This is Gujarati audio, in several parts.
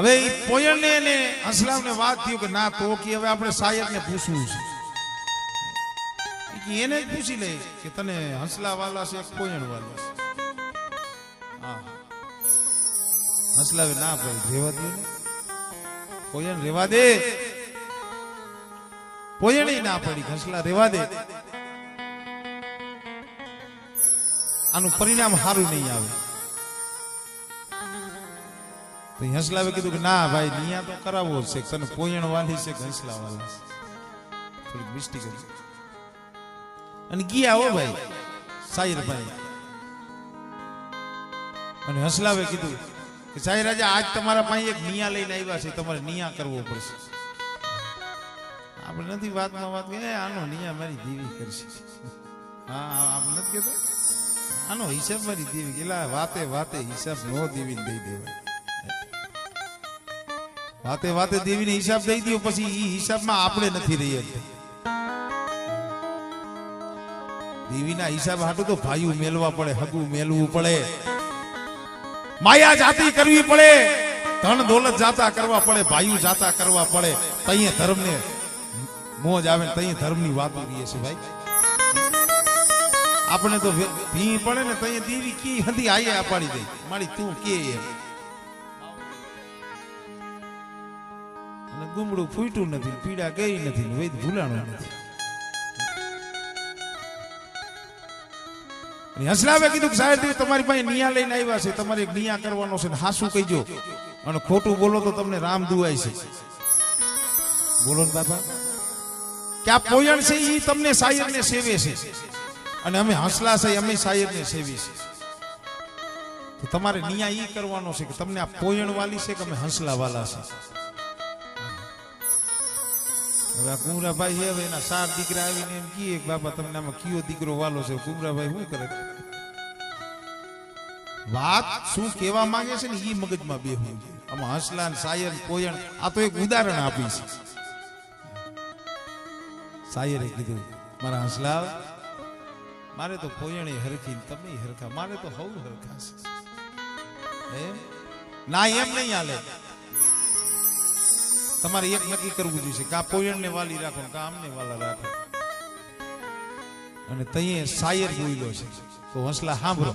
હવે એ પોયણને ને હંસલાવને વાત થયું કે ના તો કે હવે આપણે શાયરને પૂછવું છે એને જ પૂછી લે કે તને હંસલા વાલા છે પોયણ વાલા છે. હા હંસલાવે ના ભાઈ રેવા દે ને પોયણ રેવા દે. પોયણી ના પડી હંસલા રેવા દે. આનું પરિણામ સારું નહીં આવે. તો હંસલાવે કીધું કે ના ભાઈ નિયા તો કરાવવો છે તને પોયણ વાલી છે હંસલા વાલા છે. થોડીક મિસ્ટી કરી અને ગયા હો ભાઈ શાયર ભાઈ. અને હંસલાવે કીધું કે શાયર રાજા આજ તમારા પાસે એક નિયા લઈને આવ્યા છે તમારે નિયા કરવો પડશે. આપણે નથી વાતમાં વાત કે આનો નિયા મારી દેવી કરશે. હા આપણે નથી કહેતા આનો હિસાબ મારી દેવી કેલા વાતે વાતે હિસાબ નો દેવીને દઈ દેવાય. વાતે વાતે દેવીને હિસાબ દઈ દો પછી એ હિસાબમાં આપણે નથી રહી. દેવીના હિસાબ હાટું તો ભાઈઓ મેલવા પડે, હગું મેલવું પડે, માયા જાતિ કરવી પડે, ધન દોલત જાતા કરવા પડે, ભાઈઓ જાતા કરવા પડે. તઈએ ધર્મને મોજ આવે ને તઈએ ધર્મની વાતો કરીએ છે ભાઈ. આપણે તો ભી પડે ને તઈએ દેવી કી હતી આયે અપાડી દે મારી તું કે એમ. અને ગુમડું ફૂટ્યું નથી, પીડા ગઈ નથી, વૈદ ભૂલાણું નથી. હંસલાવે કીધું કે સાહેબ તમારી પાસે નિયા લઈને આવ્યા છે, તમારે એક નિયા કરવાનો છે, હાસું કહીજો અને ખોટું બોલો તો તમને રામ દુવાય છે. બોલો ને બાપા કે આ પોયણ છે એ તમને શાયરને સેવે છે અને અમે હંસલા છે અમે શાયરને સેવી છે. તો તમારે નિયા ઈ કરવાનો છે કે તમને આ પોયણ વાલી છે કે અમે હંસલા વાલા છે. હવે આ કુમરાભાઈ છે હવે એના 7 દીકરા આવીને એમ કીએ બાપા તમને આમાં કયો દીકરો વાલો છે. કુમરાભાઈ શું કરે વાત શું કહેવા માંગે છે ને એ મગજમાં બેહવું. આમાં હંસલા ને શાયર પોયણ આ તો એક ઉદાહરણ આપી છે. શાયરે કીધું મારા હંસલા મારે તો પોયણે હરખી તમે હરખા, મારે તો હવ હરખા છે. એમ ના એમ નહીં હાલે. તમારે એક નક્કી કરવું જોઈએ કે આ પોયણને વાલી રાખો કે આમને વાલા રાખો. અને તઈએ શાયર બોલ્યો છે તો હંસલા સાંભળો.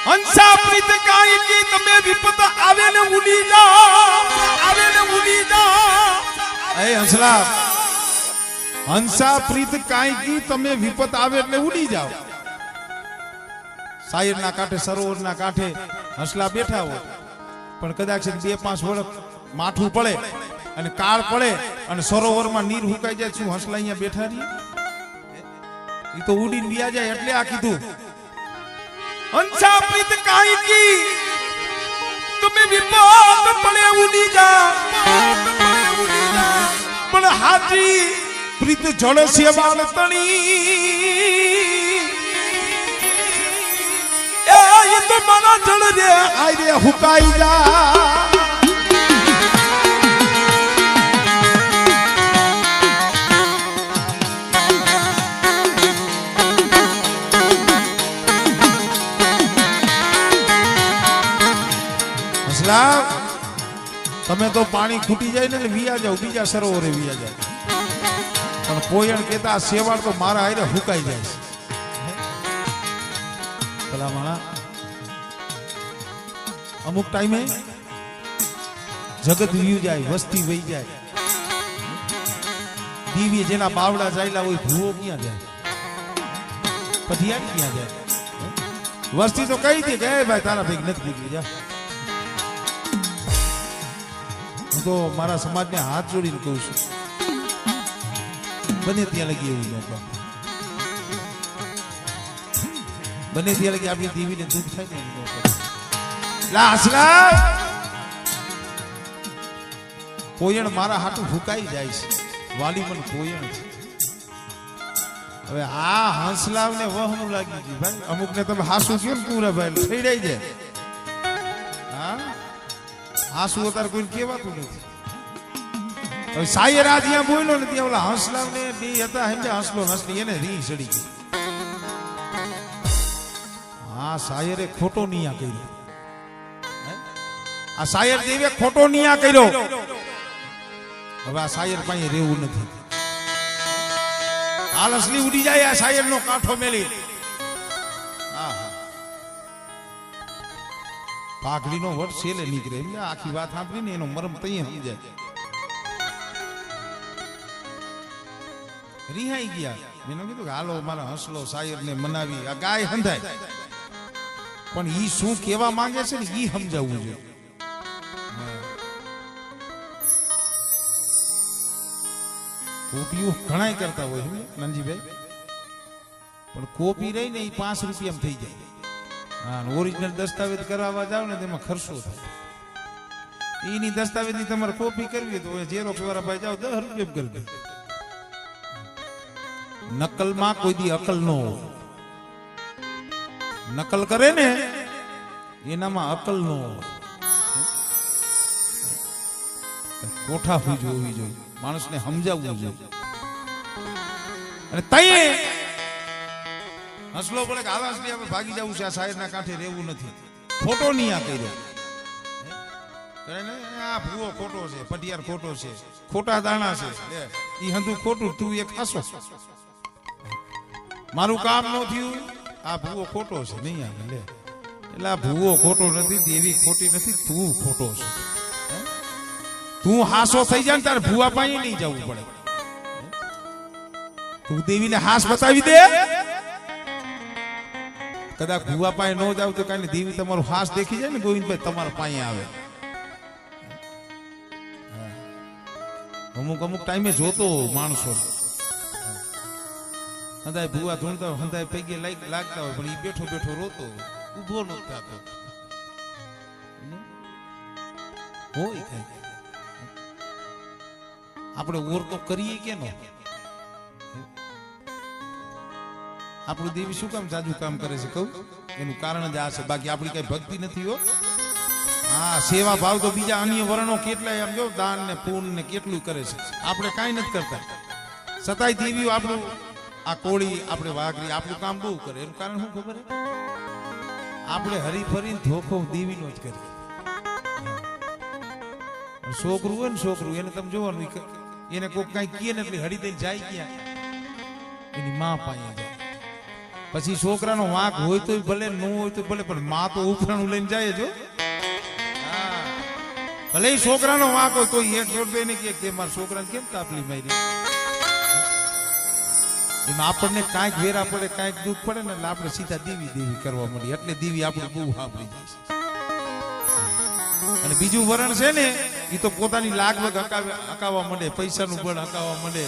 હંસા પ્રીત કાઈ કી તમે વિપત આવે ને ઉડી જાઓ, આવે ને ઉડી જાઓ. એ હંસલા હંસા પ્રીત કાઈ કી તમે વિપત આવે એટલે ઉડી જાઓ. શાયરના કાંઠે સરોવરના કાંઠે હંસલા બેઠા હોય પણ કદાચ 2-5 વર્ષ માઠું પડે અને કાળ પડે અને સરોવરમાં નીર હુકાઈ જાય શું હંસલા અહીંયા બેઠા રહીએ? એ તો ઉડીને વ્યા જાય. એટલે આ કીધું હંસા પ્રીત કાઈ કી તમે વિપત પડે ઉડી જાઓ, પણ હાજી પ્રીત જળ છે બાળ તણી એ તો મારા જળ રે આઈ રે હુકાઈ જા. તમે તો પાણી ખૂટી જાય ને એટલે વિયા જાવ બીજા સરોવરે વિયા જાય. પણ પોયણ કેતા સેવાળ તો મારા આયરે હુકાઈ જાય છે. ભલા માણા અમુક ટાઈમે જગત વીયું જાય, વસ્તી વહી જાય, દીવી જેના બાવડા ચાલ્યા હોય ભૂવો ક્યાં જાય, પથિયારી ક્યાં જાય. વસ્તી તો કઈ દે કે ભાઈ તારા ભેગ નથી દીકરી જા. હું તો મારા સમાજને હાથ જોડીને કહું છું બને ત્યાં લગી એવું ન કરો. બને ત્યાં લગી આપણી દેવીને દુઃખ થાય ને એવું ન કરો. પોયણ મારા હાટું ફૂકાઈ જાય છે, વાલી મન પોયણ છે. હવે આ હંસલાવ ને વહનું લાગી ગયું ભાઈ. અમુક ને તમે હાસુ કેમ પૂરા ભાઈ થઈ જાય. હા હાસુ અત્યારે કોઈ કહેવાતું નથી. હવે શાયર આ જ્યાં બોલ્યો ને ત્યાં ઓલા હંસલાવ ને બે હતા સમજે હંસલો હંસલી એને રી ચડી ગઈ. હા શાયરે ખોટો નિયા કર્યો. આ શાયર દેવે ખોટો નિયા કર્યો. હવે આ શાયર પાસે રહેવું નથી. હાલ અસલી ઉડી જાય આ શાયર નો કાંઠો મેલી. પાઘડીનો વટ છેલ્લે નીકળે એમ આખી વાત સાંભળીને એનો મરમ તઈ સમજાય. રિહાઈ ગયા. મેં કીધું કે હાલો મારા હસલો શાયર ને મનાવી. આ ગાય હંધાય પણ ઈ શું કેવા માંગે છે ને ઈ સમજાવવું જોઈએ. કોપીઓ ઘણા કરતા હોય નંદજીભાઈ, પણ કોપી રહી ને એ 5 રૂપિયામાં થઈ જાય. હા, ઓરિજિનલ દસ્તાવેજ કરાવવા જાવ ને તેમાં ખર્ચો થાય. એની દસ્તાવેજ ની તમારે કોપી કરવી તો ઝેરોક્ષ વાળા ભાઈ જાવ 10 રૂપિયા કરી દે. નકલમાં કોઈ દી અકલ ન હોય. નકલ કરે ને એનામાં અકલ ન હોય. કોઠા ફૂજ હોવી જોઈએ, માણસને સમજાવવું જોઈએ. અને તઈએ હસલો બોલે કે આવાસ ની આપણે ભાગી જવું છે, આ શાયરના કાંઠે રહેવું નથી. ખોટો નહીં આ કર્યો. આ ભૂવો ખોટો છે, પટિયાર ખોટો છે, ખોટા દાણા છે. ઈ હંધું ખોટું, તું એક ખાસો. મારું કામ ન થયું, આ ભૂવો ખોટો છે નહીં આવે લે. એટલે આ ભૂવો ખોટો નથી, દેવી ખોટી નથી, તું ખોટો છે. તું હાસો થઈ જાય ને તારે ભૂવા પાસે નહીં જવું પડે. તું દેવીને હાસ બતાવી દે. કદાચ ભૂવા પાસે ન જાવ તો કઈ દેવી તમારું હાસ દેખી જાય ને ગોવિંદભાઈ તમારા પાસે આવે. અમુક ટાઈમે જોતો માણસો હંધાય ભૂવા ધૂણતા હોય, હંધાય પૈગે લાગતા હોય, પણ એ બેઠો બેઠો રોતો ઉભો ન થતો હોય. કઈ આપણે ઓર તો કરીએ કે નો? આપણું દેવી શું કામ જાજુ કામ કરે છે કહું? એનું કારણ જ આ છે. બાકી આપણી કઈ ભક્તિ નથી હો. હા, સેવા ભાવ તો બીજા અન્ય વર્ણો કેટલાય આમ જો દાન ને પૂન ને કેટલું કરે છે. આપણે કાંઈ નથી કરતા. છતાંય દેવીઓ આપણું આ કોળી, આપણે વાઘરી આપણું કામ બહુ કરે. એનું કારણ શું ખબર? આપણે હરી ફરીને ધોખો દેવીનો જ કરીએ. છોકરું હોય ને છોકરું, એને તમે જોવાનું, એને કોઈ કઈ કહે ને એટલે હળી દઈને જાય ક્યાં? એની માં પાસે જાય. પછી છોકરાનો વાંક હોય તો ભલે, ન હોય તો ભલે, પણ માં તો ઉપરાણું લઈને જાય જો. ભલે છોકરાનો વાંક હોય તો એક જોડ દે ને કે મારા છોકરાને કેમ તાપલી મારી. એમાં આપણને કાંઈક વેરા પડે, કાંઈક દુઃખ પડે ને એટલે આપણે સીધા દેવી કરવા મળી. એટલે દેવી આપણે બહુ સાંભળી જાય છે. અને બીજું વરણ છે ને, એ તો પોતાની લાગવગ હકાવવા માંડે, પૈસાનું બળ હકાવવા માંડે,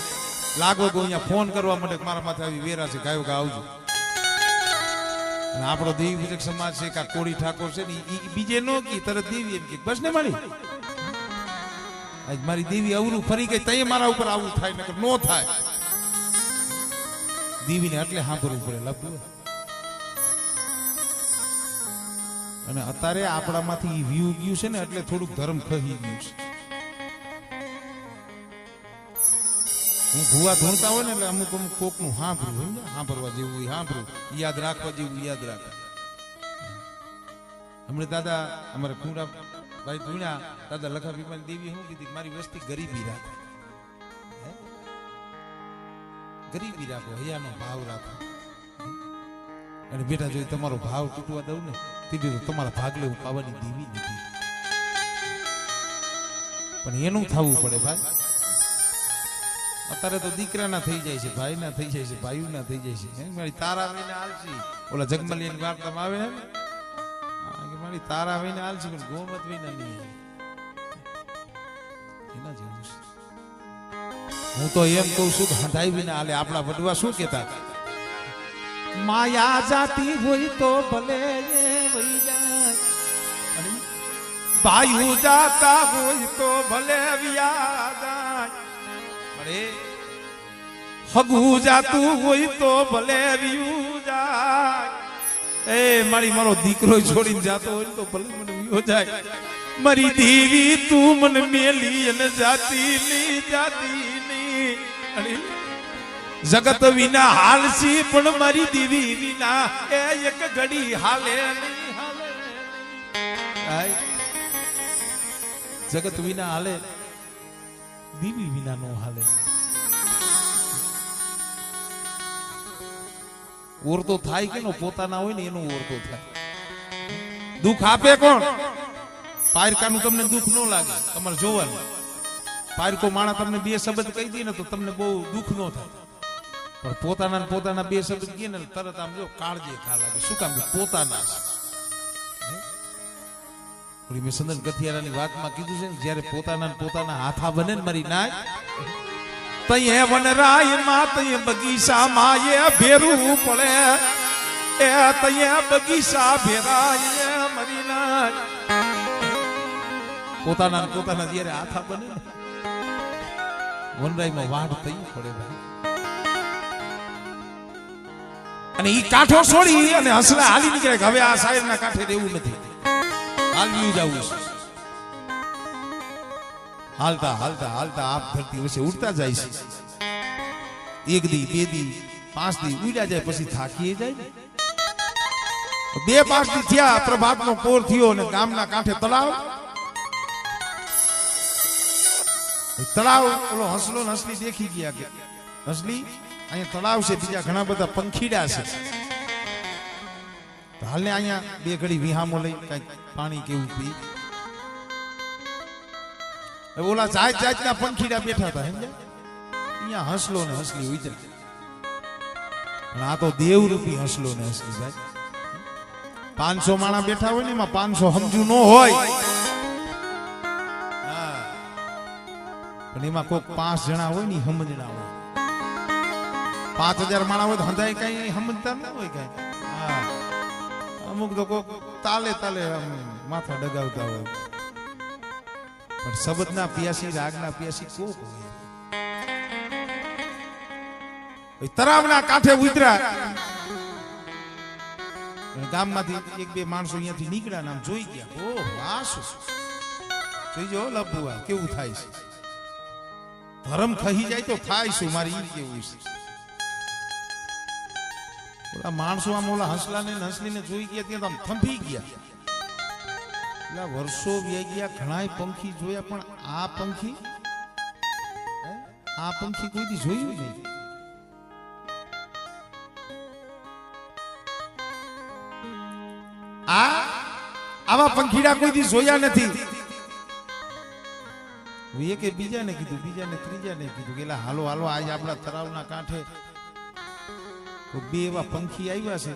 લાગવગ અહીંયા ફોન કરવા માંડે, મારા માથે આવી વેરા છે, ગાયો ગા આવજો. અને આપણો દેવી પૂજક સમાજ છે કે કોળી ઠાકોર છે ને, એ બીજે ન કી તરત દેવી એમ કે બસ ને મારી આજ મારી દેવી અવરું ફરી ગઈ, તય મારા ઉપર આવું થાય નકર નો થાય. દેવીને એટલે સાંભળવું પડે લખવું. અને અત્યારે આપણામાંથી વ્યૂ ગયું છે ને, એટલે થોડુંક ધર્મ ખહી ગયું છે. હું ભૂવા ધૂણતા હોય ને એટલે અમુક કોકનું સાંભળવું, સાંભળવા જેવું સાંભળવું, યાદ રાખવા જેવું યાદ રાખવા. હમણાં દાદા અમારે કુંડા ભાઈ ધૂણ્યા, દાદા લખા ભીમાની દેવી શું કીધી? મારી વસ્તી ગરીબી રાખો, ગરીબી રાખો, હૈયાનો ભાવ રાખો. અને બેટા જો તમારો ભાવ તૂટવા દઉં ને તેથી તો તમારા ભાગલે હું પાવાની દેવી નથી. પણ એનું થવું પડે ભાઈ. અત્યારે તો દીકરાના થઈ જાય છે, ભાઈના થઈ જાય છે, ભાઈઓના થઈ જાય છે. મારી તારા વિને આલસી, ઓલા જગમલિયાની વાર્તામાં આવે ને કે મારી તારા વિને આલસી પણ ગોમત વિના નહીં. એના જેવું છે. હું તો એમ કહું છું કે હંધાઈ વિના હાલે. આપણા વડવા શું કહેતા? માયા જાતી હોય તો ભલે વહી જાય, ભાઈઓ જાતા હોય તો ભલે વ્યા જાય, હગુ જાતું હોય તો ભલે વ્યું જાય. એ મારી મારો દીકરો છોડીને જાતો હોય તો ભલે મને વ્યો જાય. મારી દેવી તું મને મેલી અને જાતી ની જગત વિના હાલસી, પણ મારી દેવી વિના એ એક ઘડી હાલે નહીં. જગત વિના હાલે, દીવી વિના નો હાલે. ઓરતો થાય કે નો પોતાના હોય ને એનો ઓરતો થાય. દુઃખ આપે કોણ? પારકાનું તમને દુઃખ ન લાગે, તમારે જોવાનું. પારકો માણા તમને બે શબ્દ કહી દે ને તો તમને બહુ દુઃખ ન થાય, પણ પોતાના બે શબ્દ કહે ને તરત આમ જો કાળજી ખા લાગે. શું કામ? પોતાના છે. મેં સંદન ગથિયારાની વાતમાં કીધું છે ને, જયારે પોતાના હાથા બને ને મારી નાય, તઈએ વનરાય માં તઈએ બગીચા માં એ ભેરું પડે, એ તઈએ બગીચા ભેરાય મારી નાય. પોતાના જયારે હાથા બને ને વનરાયમાં વાઢ તઈ પડે ભાઈ. અને ઈ કાંઠો છોડી અને હસલા હાલી નીકળે કે હવે આ શાયરના કાંઠે રહેવું નથી, હાલ્યું જવું છે. હાલતા આપ ધરતી વચ્ચે ઉડતા જાય છે. એક દી, બે દી, 5 દી ઉડ્યા જાય, પછી થાકી જાય ને. 2-5 દી થયા, પ્રભાતનો પોર થયો અને ગામના કાંઠે તળાવ ઓલો હસલો ને હસલી દેખી ગયા કે હસલી અહીંયા તળાવ છે, બીજા ઘણા બધા પંખીડા છે, હાલને અહીંયા 2 ઘડી વિહામો લઈ કઈક પાણી કેવું પી. ઓલા જાતના પંખીડા બેઠા હતા સમજ્યા, અહીંયા હસલો ને હસલી ઉતરે. પણ આ તો દેવરૂપી હસલો ને હસલી જાય. 500 માણા બેઠા હોય ને એમાં 500 સમજુ ન હોય, પણ એમાં કોઈક 5 જણા હોય ને સમજણા હોય. 5000 માણા હોય તો હંધાય કઈ સમજતા ના હોય કઈ. અમુક તો કોઈક તાલે માથા ડગાવતા હોય, પણ શબ્દના પિયાસી, રાગના પિયાસી કોક હોય. તળાવના કાંઠે ઉતર્યા, ગામમાંથી 1-2 માણસો અહીંયાથી નીકળ્યા, નામ જોઈ ગયા. ઓહ વાહ, જોઈ જો લબુઆ કેવું થાય છે. ધર્મ ખહી જાય તો થાય શું, મારે ઈ કેવું છે. ઓલા માણસો આમ ઓલા હસલાને હસલીને જોઈ ગયા, ત્યાં આમ થંભી ગયા. એટલા વર્ષો વ્યાઈ ગયા, ઘણાય પંખી જોયા, પણ આ પંખી કોઈ દી જોયું નહીં. આવા પંખીડા કોઈ દી જોયા નથી. એકે બીજાને કીધું, બીજાને ત્રીજાને કીધું કે હાલો આજે આપણા તળાવના કાંઠે 2 એવા પંખી આવ્યા છે,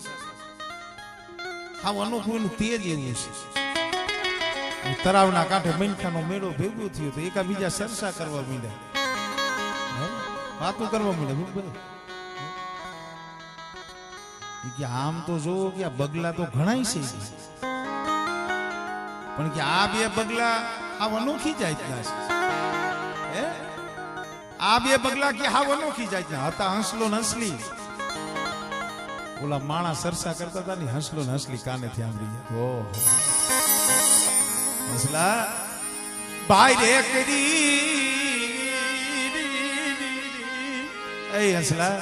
હા અનોખું એનું તેજ એવું છે. તળાવના કાંઠે મનખાનો મેળો ભેગો થયો તો એકા બીજા ચર્ચા કરવા માંડ્યા, વાતો કરવા માંડ્યા. કે આમ તો જોવો કે આ બગલા તો ઘણાય છે, પણ કે આ 2 બગલા આ અનોખી જાતના છે. આ 2 બગલા કે હાવ અનોખી જાતના હતા, હસલો ને હસલી. ઓલા માણા સરસા કરતા હતા ને હસલો ને હસલી કાનેથી સાંભળી ગયા. ઓહો હસલા ભાઈ રે કરી, એ હસલા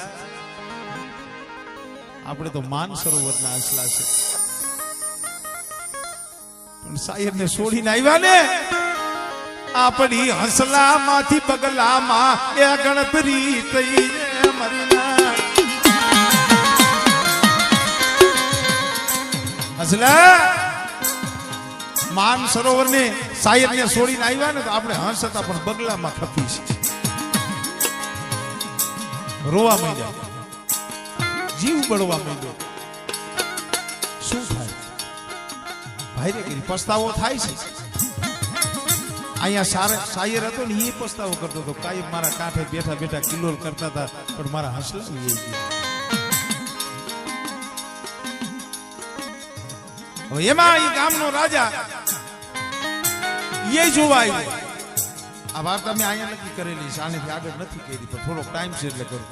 આપણે તો માન સરોવરના હસલા છે, પણ શાયરને છોડીને આવ્યા ને આપણી હસલામાંથી બગલામાં એ ગણતરી થઈ મરના. હસલા માન સરોવરને શાયરને છોડીને આવ્યા ને તો આપણે હંસ હતા, પણ બગલામાં ખપી છે. રોવા માંડ્યા, જીવ બળવા માંડ્યો. શું થાય ભાઈ રે કરી, પસ્તાવો થાય છે. અહીંયા શાયર હતો ને એ પસ્તાવો કરતો હતો, કાયમ મારા કાંઠે બેઠા બેઠા કિલોલ કરતા હતા, પણ મારા હસલા એ ગયા. હવે એમાં એ ગામનો રાજા એ જોવા આવ્યો. આ વાર્તા મેં અહીંયા નક્કી કરેલી છે, આનેથી આગળ નથી કરી, પણ થોડોક ટાઈમ છે એટલે કરું.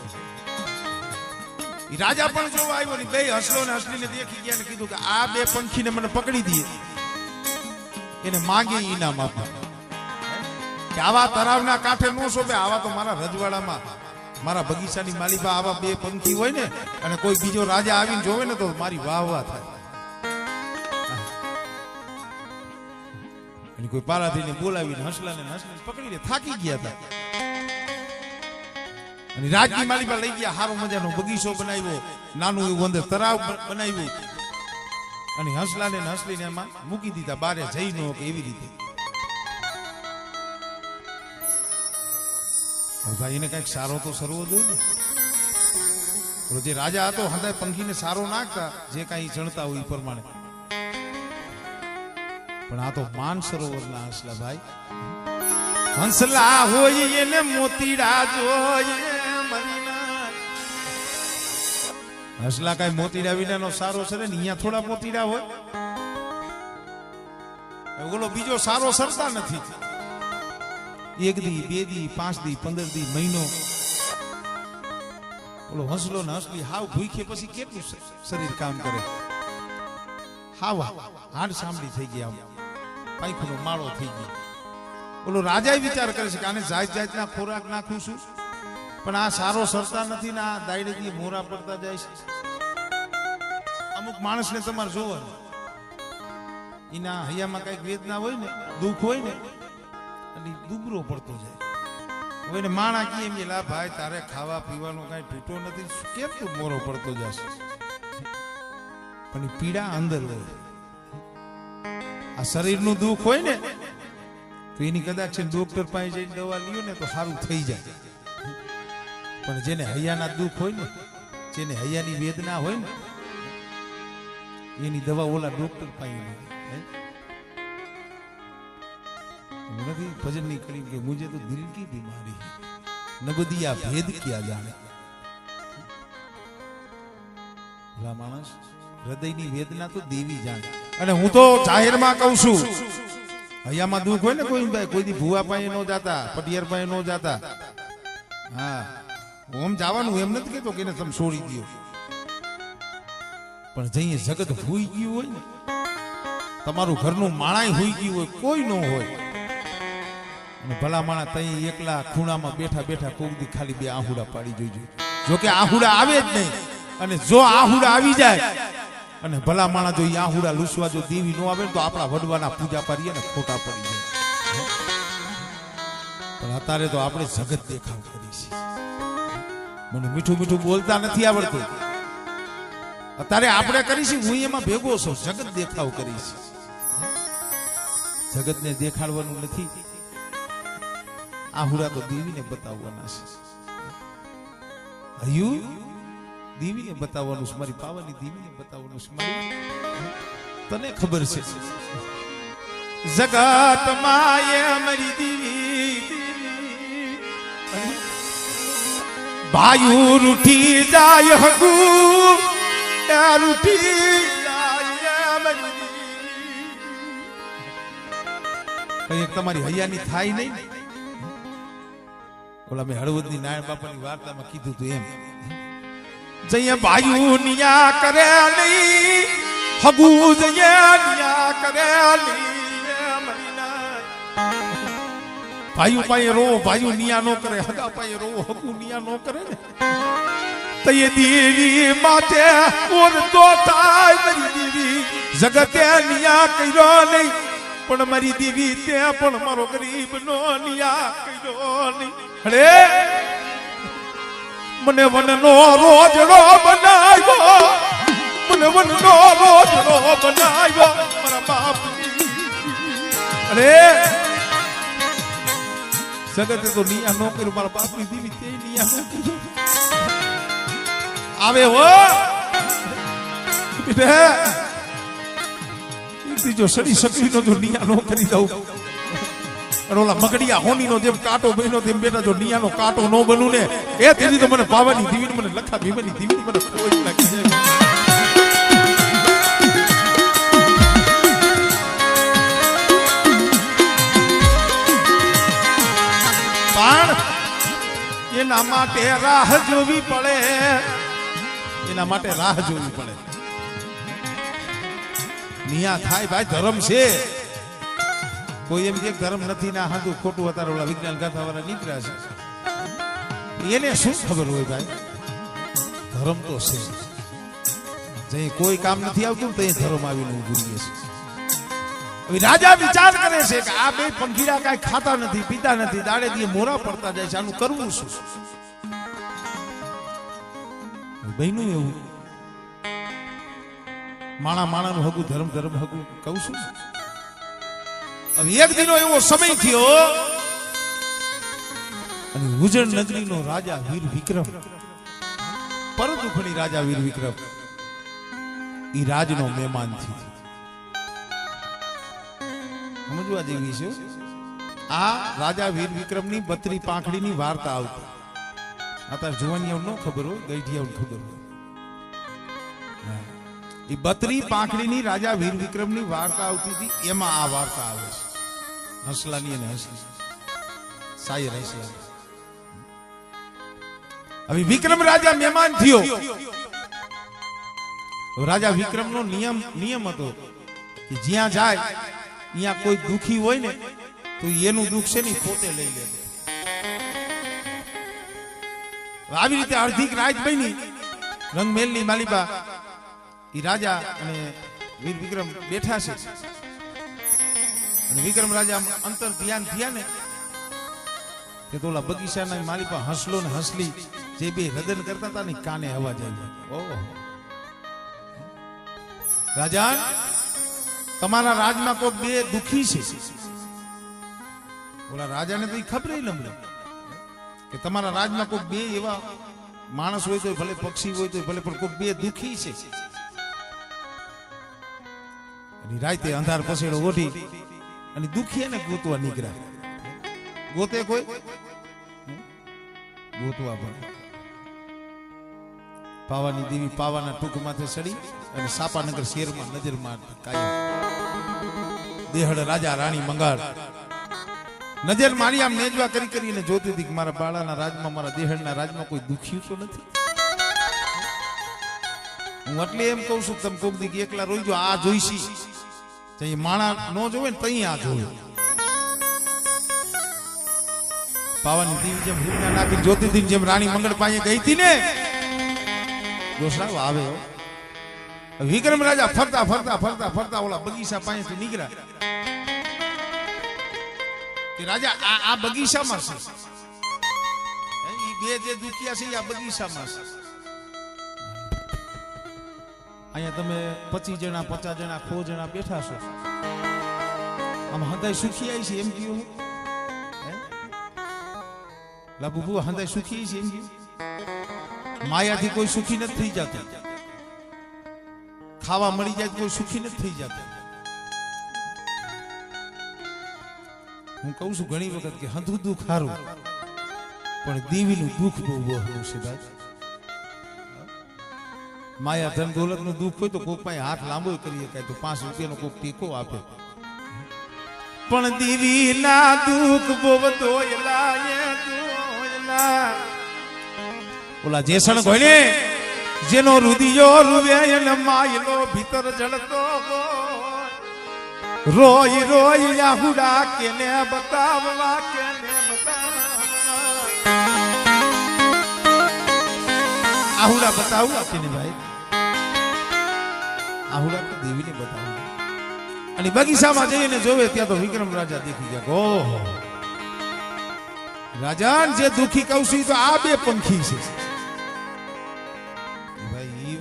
રાજા પણ જોવા આવ્યો ને 2 હસલો ને હસલીને દેખી ગયા ને કીધું કે આ 2 પંખીને મને પકડી દઈએ, એને માંગે ઇનામ આપવા. કે આવા તળાવના કાંઠે નો શોભે, આવા તો મારા રજવાડામાં મારા બગીચાની માલિકા આવા 2 પંખી હોય ને, અને કોઈ બીજો રાજા આવીને જોવે ને તો મારી વાહ વાહ થાય. અને કોઈ પારાધીને બોલાવીને હસલાને પકડીને થાકી ગયા હતા અને રાજની માલિકા લઈ ગયા, સારો મજાનો બગીચો બનાવ્યો, નાનું એવું અંદર તળાવ બનાવ્યું અને હસલાને હસલીને એમાં મૂકી દીધા, બારે જઈ ન કે એવી રીતે. ભાઈ એને કઈક સારો તો સરવો જોઈએ ને. જે રાજા હતો હંધાય પંખીને સારો નાખતા જે કઈ ચણતા હોય એ પ્રમાણે, પણ આ તો માન સરોવરના હસલા ભાઈ. હંસલા હોય એને મોતીડા જોઈએ, હસલા કઈ મોતીડા વિનાનો સારો છે ને, અહીંયા થોડા મોતીડા હોય. ઓલો બીજો સારો સરતા નથી. 1 દી 2 દી 5 દી 15 દી મહિનો ઓલો હસલો ને હસલી હાવ ભૂખે પછી કેટલું શરીર કામ કરે. હાવ હાડ સાંભળી થઈ ગયા, પાયખનો માળો થઈ ગયો. ઓલો રાજા વિચાર કરે છે કે આને જાત જાતના ખોરાક નાખું છું, પણ આ સારો સરતા નથી ને આ દાયડેથી મોરા પડતા જાય છે. અમુક માણસને તમારે જોવાનું, એના હૈયામાં કઈક વેદના હોય ને, દુઃખ હોય ને, અને દુબરો પડતો જાય. હવે એને માણા કી એમ લા ભાઈ તારે ખાવા પીવાનો કઈ તૂટો નથી, કેમ તું મોરો પડતો જશે? પણ એ પીડા અંદર હોય. આ શરીરનું દુઃખ હોય ને તો એની કદાચ ડોક્ટર પાસે જઈને દવા લ્યો ને તો સારું થઈ જાય. પણ જેને હૈયાના દુઃખ હોય ને, જેને હૈયાની વેદના હોય ને, એની દવા ઓલા ડોક્ટર પાસે નથી. ભજન ની કરી કે મુझे तो दिल की बीमारी नबदिया भेद किया जाने. ભલા માણસ હૃદયની વેદના તો દેવી જાણે. અને હું તો જાહેરમાં કહું છું, હૈયામાં દુઃખ હોય ને કોઈ દી ભુવા પાસે નો જાતા, પટિયાર પાસે નો જાતા. હા ઓમ જવાનું એમ નથી કેતો કે એને તમે છોડી દો, પણ જઈએ જગત ભૂઈ ગયું હોય ને, તમારું ઘરનું માણાય હોઈ ગયું હોય, કોઈ ન હોય, અને ભલા માણા તઈ એકલા ખૂણામાં બેઠા બેઠા કોક દી ખાલી 2 આહુડા પાડી જોઈજો. જો કે આહુડા આવે જ નહીં, અને જો આહુડા આવી જાય અને ભલા માણા જો આહુડા લૂસવા જો દેવી નો આવે તો આપણા વડવાના પૂજા પાડીએ ને ખોટા પડી જાય. પણ અત્યારે તો આપણે જગત દેખાવ કરી છે. મને મીઠું મીઠું બોલતા નથી આવડતું, અત્યારે આપણે કરીશું. હું એમાં ભેગો છું, જગત દેખાવ કરીશ. જગતને દેખાડવાનું નથી, આહુડા તો દેવીને બતાવવાના છે. હયું દેવીને બતાવવાનું છે, મારી પાવાની દેવીને બતાવવાનું છે. તને ખબર છે જગત માએ મારી દેવી ભાયુ રૂઠી જાય હગુ રૂઠી જાય મારી. એક તમારી હૈયાની થાય નહીં. ઓલા મેં હળવદની નારાયણ બાપાની વાર્તામાં કીધું તું એમ, જઈએ ભાયુ નિયા કરે નહીં હગુ, જઈએ નિયા કરે નહીં. ભાયુ પાસે રો, ભાયુ નિયા નો કરે, હગા પાસે રો, હગુ નિયા નો કરે ને તો એ દેવી માથે ઓર તો થાય. મારી દેવી જગતે નિયા કર્યો નહીં, પણ મારી દેવી તે પણ મારો ગરીબ નો નિયા કર્યો નહીં. અરે મને વનનો રોજડો બનાવ્યો, મને વનનો રોજડો બનાવ્યો મારા બાપ. અરે જગતે તો નિયા નો કર્યું, મારા બાપની દેવી તે નિયા નો કર્યું. આવે હો જો સડી શકવી નો જો નિયા નો કરી દઉં, અને ઓલા મગડિયા હોની નો જેમ કાંટો બન્યો તેમ બેટા જો નિયા નો કાંટો નો બનું ને, એ તેથી તો મને પાવાની દીવી, મને લખા ભીમની દીવી મને કોઈ લાગી જાય. પણ એના માટે રાહ જોવી પડે, એના માટે રાહ જોવી પડે. નિયા થાય ભાઈ, ધર્મ છે. કોઈ એમ કે ધર્મ નથી ના હાંધું ખોટું અત્યારે ઓલા વિજ્ઞાન ગાથા વાળા નીકળ્યા છે, એને શું ખબર હોય ભાઈ? ધર્મ તો છે. જે કોઈ કામ નથી આવતું તો એ ધર્મ આવીને ઉભું રહે છે. રાજા વિચાર કરે છે કે આ બે પંખીડા કાંઈ ખાતા નથી પીતા નથી દાડે દીએ મોરા પડતા જાય છે આનું કરવું શું બહેનું એવું માણા માણાનું હગું ધર્મ ધર્મ હગું કહું છું હવે એક દિનો એવો સમય થયો અને ઉજણ નગરીનો રાજા વીર વિક્રમ પરદુખણી રાજા વીર વિક્રમ ઈ રાજનો મહેમાન થયો સમજવા જેવી છે આ રાજા વીર વિક્રમની 32 પાંખડીની વાર્તા આવતી અત્યારે જુવાનિયાઓ ન ખબર હોય ગઈઢિયાઓ ખબર હોય એ 32 પાંખડીની રાજા વીર વિક્રમની વાર્તા આવતી હતી એમાં આ વાર્તા આવે છે હસલાની અને હસલી શાયર હસલા હવે વિક્રમ રાજા મહેમાન થયો રાજા વિક્રમનો નિયમ હતો કે જ્યાં જાય અહીંયા કોઈ દુખી હોય ને તો એનું દુઃખ છે ને પોતે લઈ લે આવી રીતે અડધી રાત બની રંગમહેલની માલિબા ઈ રાજા અને વીર વિક્રમ બેઠા છે અને વિક્રમ રાજા અંતર ધ્યાન થયા ને કે તોલા બગીચાના માલિબા હસલો ને હસલી જે બે હૃદન કરતા હતા ને કાને અવાજ આવ્યો ઓહ રાજા તમારા રાજમાં કોઈ બે દુખી છે ઓલા રાજાને તો ખબર ન મળે કે તમારા રાજમાં કોઈ બે એવા માણસ હોય તો ભલે પક્ષી હોય તો ભલે પણ કોઈ બે દુખી છે અને રાતે અંધાર પસેડો ઓઢી અને દુખી એને ગોતવા નીકળ્યા ગોતે કોઈ ગોતવા પણ પાવાની દેવી પાવાના ટૂંક માથે સડી અને સાપાનગર શેરમાં નજર માર કાયમ દેહડ રાજા રાણી મંગાળ નજર મારી આમ નેજવા કરી કરીને જોતી હતી કે મારા બાળાના રાજમાં મારા દેહડના રાજમાં કોઈ દુખ્યું તો નથી હું એટલે એમ કહું છું તમે કોક દી એકલા રોઈ જો આ જોઈશી જે માણા નો જોવે ને તઈ આ જોવે પાવાની દેવી જેમ હુકના નાખી જોતી હતી જેમ રાણી મંગળ પાસે ગઈ હતી ને દોસ્તા આવે વિક્રમ રાજા ફરતા ફરતા ફરતા ફરતા ઓલા બગીચા પાસેથી નીકળ્યા કે રાજા આ બગીચામાં છે એ બે જે દુખિયા છે આ બગીચામાં છે અહીંયા તમે 25 જણા 50 જણા 100 જણા બેઠા છો આમ હંધાઈ સુખી આવી છે એમ કહ્યું લાબુ બુ હંધાઈ સુખી છે એમ કહ્યું માયાથી કોઈ સુખી નથી થઈ જતું ખાવા મળી જાય કોઈ સુખી નથી થઈ જતું હું કહું છું ઘણી વખત કે હંધું દુઃખ સારું પણ દેવીનું દુઃખ બહુ બહુ છે ભાઈ માયા ધન દોલત નું દુઃખ હોય તો કોઈ પાસે હાથ લાંબો કરી શકાય તો 5 રૂપિયાનો કોઈ ટેકો આપે પણ દેવી ના દુઃખ બહુ દોયલા ઓલા જેસણ ગોઈને જેનો રુદિયો રૂવે એને માયલો ભીતર જળતો રોય રોય આહુડા કેને બતાવવા આહુડા બતાવવા કેને ભાઈ આહુડા તો દેવીને બતાવવા અને બગીચામાં જઈને જોવે ત્યાં તો વિક્રમ રાજા દેખી ગયા ઓહો રાજાન જે દુખી કૌશી તો આ બે પંખી છે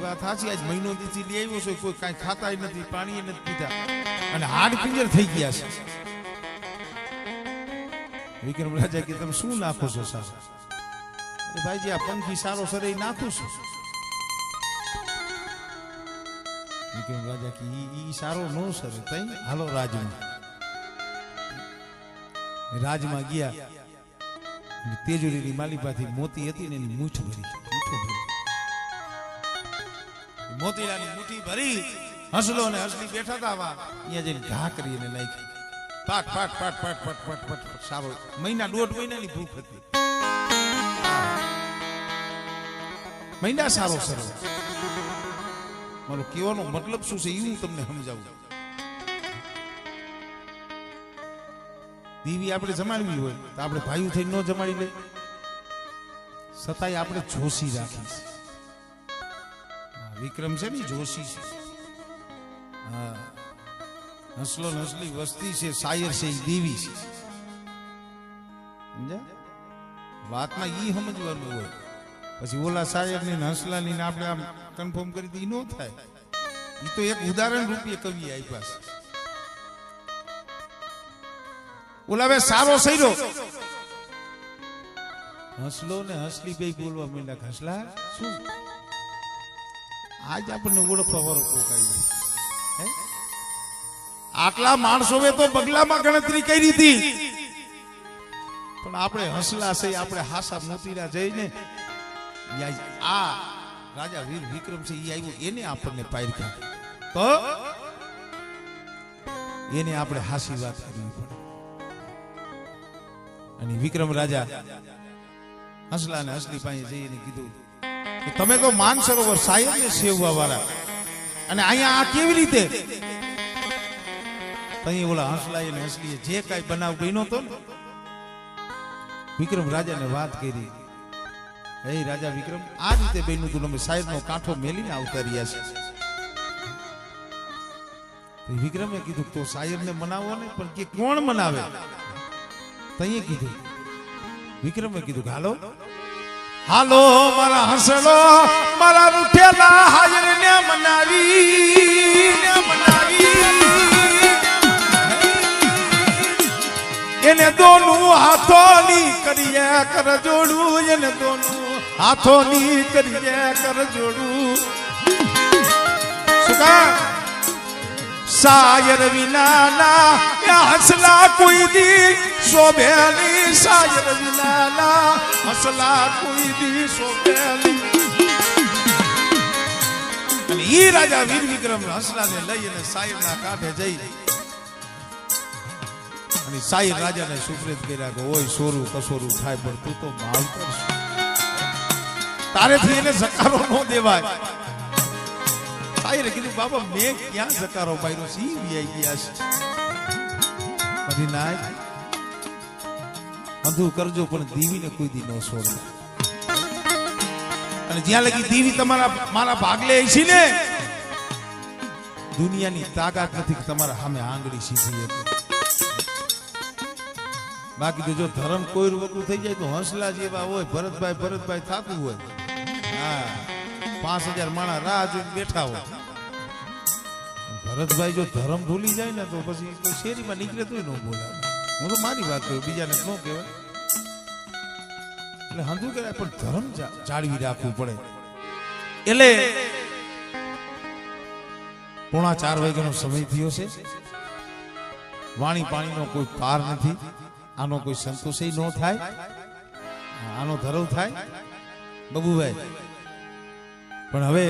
વાત સાચી આજ મહિનો દીથી લઈ આવ્યો છે કોઈ કાંઈ ખાતા નથી પાણી નથી પીતા અને હાડ પિંજર થઈ ગયા છે વિક્રમ રાજા કે તમે શું નાખો છો સાહેબ અરે ભાઈજી આ પંખી સારો સરે નાખું છું વિક્રમ રાજા કે ઈ સારો નો સરે તઈ હાલો રાજમાં ગયા તેજુરીની માલિપાથી મોતી હતી ને એની મૂઠ ભરી મોતીલાની મુઠ્ઠી ભરી હસલો ને હસલી બેઠા હતા અહીંયા જઈને ઘા કરીને નાખી પાટ પાટ પાટ પાટ પાટ પાટ પાટ સારો મહિના 1.5 મહિનાની ભૂખ હતી મહિના સારો સરો મારો કહેવાનો મતલબ શું છે એવું તમને સમજાવું દેવી આપણે જમાડવી હોય તો આપણે ભાઈઓ થઈને ન જમાડી લે છતાંય આપણે જોશી રાખી છે વિક્રમ છે ને જોશી છે હા હસલો નસલી વસ્તી છે, શાયર છે, ઈ દેવી છે. સમજ્યા? વાતમાં ઈ સમજવાનું હોય. પછી ઓલા શાયરની ને હસલાની ને આપણે આમ કન્ફર્મ કરી દઈએ, ઈ ન થાય. ઈ તો એક ઉદાહરણ રૂપે કવિ આપ્યા છે. ઓલા બે સારો સૈરો હસલો ને હસલી બે બોલવા માંડ્યા. હસલા શું આજ આપણને ઓળખવા વાળો કોક આવ્યો. આટલા માણસોએ તો બગલામાં ગણતરી કરી હતી, પણ આપણે હસલા છે, આપણે હાસા મોતીરા જઈને આ રાજા વીર વિક્રમસિંહ ઈ આવ્યો, એને આપણને પાયરખા તો એને આપણે હાસી વાત કરવી પડે. અને વિક્રમ રાજા હસલા ને હસલી પાસે જઈને કીધું કે તમે તો માનસરોવર સાહેબને સેવવા વાળા, અને અહીંયા આ કેવી રીતે? તઈ ઓલા હસલાએ ને હસલીએ જે કાંઈ બનાવ બન્યો હતો ને, વિક્રમ રાજાને વાત કરી. હે રાજા વિક્રમ, આ રીતે બન્યું હતું, અમે સાહેબનો કાંઠો મેલીને આવતા રહ્યા છે. વિક્રમે કીધું તો સાહેબને મનાવો ને, પણ કે કોણ મનાવે? તઈએ કીધું, વિક્રમે કીધું હાલો હાલો મારા હસલો મારા રૂઠેલા હાજરને મનાવી એને દોનું હાથોની કરીએ કર જોડું, એને દોનું હાથોની કરીએ કર જોડું. સુકા શાયર વિનાના હસલા કોઈ દી શોભેલી, શાયર વિનાના હસલા કોઈ દી શોભેલી. અને ઈ રાજા વીર વિક્રમ હસલાને લઈ અને શાયરના કાંઠે જઈ અને શાયર રાજાને સુપ્રેત કર્યા કે ઓય સોરું કસોરું થાય, પણ તું તો માવતર છો, તારેથી એને જકારો ન દેવાય. શાયરે કીધું બાબા મેં ક્યાં જકારો પાડ્યો છે? ઈ વ્યાઈ ગયા છે. પછી ના અંધું કરજો, પણ દીવીને કોઈ દી ન છોડો. અને જ્યાં લગી દીવી તમારા મારા ભાગલે છે ને, દુનિયાની તાકાત નથી કે તમારા સામે આંગળી સીધી હતી. બાકી તો જો ધર્મ કોઈ વકું થઈ જાય તો હસલા જેવા હોય, ભરતભાઈ થતું હોય. હા, 5000 માણસ રાહ જોઈને બેઠા હોય. ભરતભાઈ જો ધર્મ ભૂલી જાય ને તો પછી કોઈ શેરીમાં નીકળે તોય ન બોલાવે. હું તો મારી વાત કરું, બીજાને ન કહેવાય. એટલે હંધું કરાય, પણ ધર્મ જાળવી રાખવું પડે. એટલે 3:45 વાગ્યાનો સમય થયો છે. વાણી પાણીનો કોઈ પાર નથી. આનો કોઈ સંતોષ ન થાય, આનો ધરવ થાય બબુભાઈ. પણ હવે